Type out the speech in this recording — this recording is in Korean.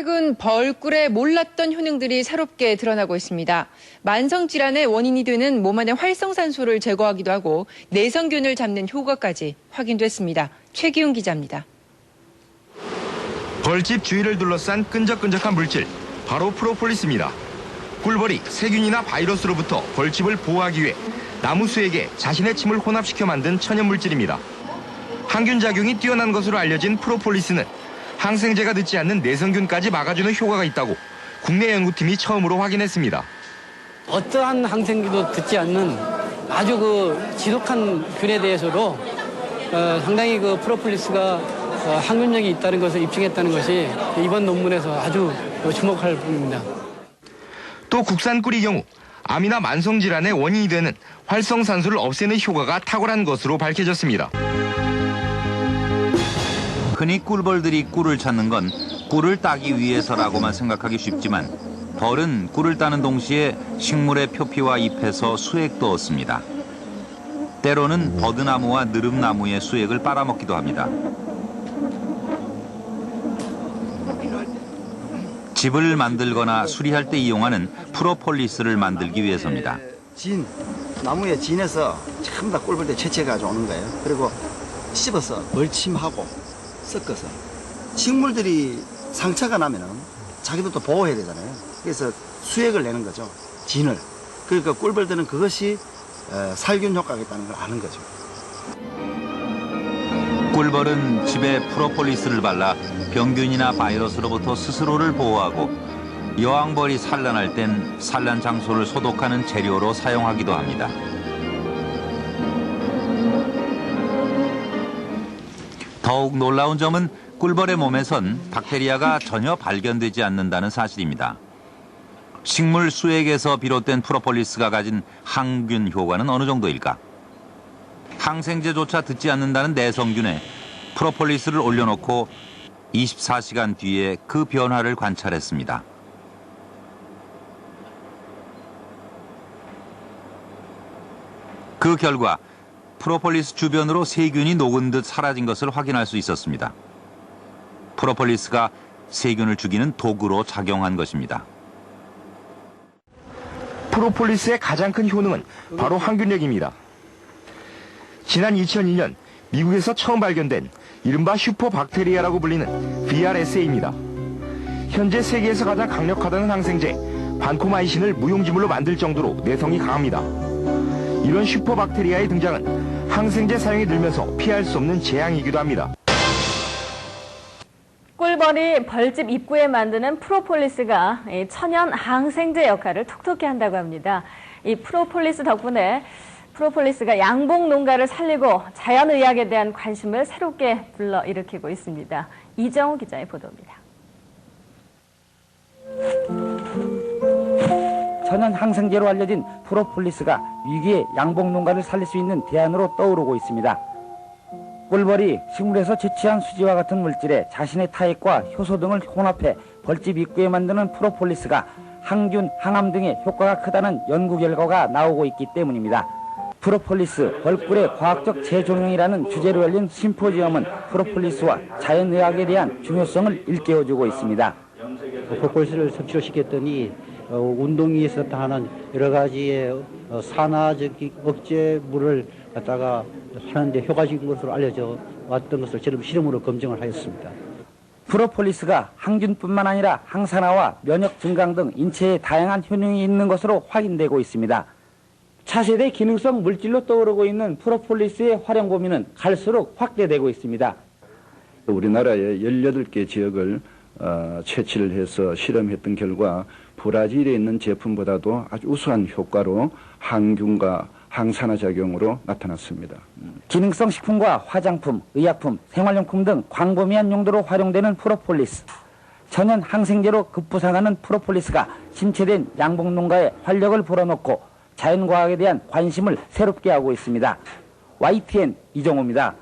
최근 벌꿀의 몰랐던 효능들이 새롭게 드러나고 있습니다. 만성질환의 원인이 되는 몸 안의 활성산소를 제거하기도 하고 내성균을 잡는 효과까지 확인됐습니다. 최기훈 기자입니다. 벌집 주위를 둘러싼 끈적끈적한 물질, 바로 프로폴리스입니다. 꿀벌이 세균이나 바이러스로부터 벌집을 보호하기 위해 나무 수액에 자신의 침을 혼합시켜 만든 천연물질입니다. 항균 작용이 뛰어난 것으로 알려진 프로폴리스는 항생제가 듣지 않는 내성균까지 막아주는 효과가 있다고 국내 연구팀이 처음으로 확인했습니다. 어떠한 항생제도 듣지 않는 아주 지독한 균에 대해서도 상당히 프로폴리스가 항균력이 있다는 것을 입증했다는 것이 이번 논문에서 아주 주목할 부분입니다. 또 국산 꿀의 경우 암이나 만성질환의 원인이 되는 활성산소를 없애는 효과가 탁월한 것으로 밝혀졌습니다. 흔히 꿀벌들이 꿀을 찾는 건 꿀을 따기 위해서라고만 생각하기 쉽지만 벌은 꿀을 따는 동시에 식물의 표피와 잎에서 수액도 얻습니다. 때로는 버드나무와 느릅나무의 수액을 빨아먹기도 합니다. 집을 만들거나 수리할 때 이용하는 프로폴리스를 만들기 위해서입니다. 나무의 진에서 전부 다 꿀벌들 채취해가지고 오는 거예요. 그리고 씹어서 벌침하고 섞어서 식물들이 상처가 나면은 자기들도 보호해야 되잖아요. 그래서 수액을 내는 거죠. 진을. 그러니까 꿀벌들은 그것이 살균 효과가 있다는 걸 아는 거죠. 꿀벌은 집에 프로폴리스를 발라 병균이나 바이러스로부터 스스로를 보호하고 여왕벌이 산란할 땐 산란 장소를 소독하는 재료로 사용하기도 합니다. 더욱 놀라운 점은 꿀벌의 몸에선 박테리아가 전혀 발견되지 않는다는 사실입니다. 식물 수액에서 비롯된 프로폴리스가 가진 항균 효과는 어느 정도일까? 항생제조차 듣지 않는다는 내성균에 프로폴리스를 올려놓고 24시간 뒤에 그 변화를 관찰했습니다. 그 결과 프로폴리스 주변으로 세균이 녹은 듯 사라진 것을 확인할 수 있었습니다. 프로폴리스가 세균을 죽이는 도구로 작용한 것입니다. 프로폴리스의 가장 큰 효능은 바로 항균력입니다. 지난 2002년 미국에서 처음 발견된 이른바 슈퍼박테리아라고 불리는 VRSA입니다. 현재 세계에서 가장 강력하다는 항생제 반코마이신을 무용지물로 만들 정도로 내성이 강합니다. 이런 슈퍼박테리아의 등장은 항생제 사용이 늘면서 피할 수 없는 재앙이기도 합니다. 꿀벌이 벌집 입구에 만드는 프로폴리스가 천연 항생제 역할을 톡톡히 한다고 합니다. 이 프로폴리스 덕분에 프로폴리스가 양봉 농가를 살리고 자연의학에 대한 관심을 새롭게 불러일으키고 있습니다. 이정우 기자의 보도입니다. 천연 항생제로 알려진 프로폴리스가 위기의 양봉 농가를 살릴 수 있는 대안으로 떠오르고 있습니다. 꿀벌이 식물에서 채취한 수지와 같은 물질에 자신의 타액과 효소 등을 혼합해 벌집 입구에 만드는 프로폴리스가 항균, 항암 등의 효과가 크다는 연구 결과가 나오고 있기 때문입니다. 프로폴리스, 벌꿀의 과학적 재조명이라는 주제로 열린 심포지엄은 프로폴리스와 자연의학에 대한 중요성을 일깨워주고 있습니다. 프로폴리스를 섭취를 시켰더니 운동에서 나타나는 여러 가지의 산화적 억제물을 갖다가 하는데 효과적인 것으로 알려져 왔던 것을 저는 실험으로 검증을 하였습니다. 프로폴리스가 항균뿐만 아니라 항산화와 면역 증강 등 인체에 다양한 효능이 있는 것으로 확인되고 있습니다. 차세대 기능성 물질로 떠오르고 있는 프로폴리스의 활용 범위는 갈수록 확대되고 있습니다. 우리나라의 18개 지역을 채취를 해서 실험했던 결과 브라질에 있는 제품보다도 아주 우수한 효과로 항균과 항산화 작용으로 나타났습니다. 기능성 식품과 화장품, 의약품, 생활용품 등 광범위한 용도로 활용되는 프로폴리스. 천연 항생제로 급부상하는 프로폴리스가 침체된 양봉 농가의 활력을 불어넣고 자연과학에 대한 관심을 새롭게 하고 있습니다. YTN 이정우입니다.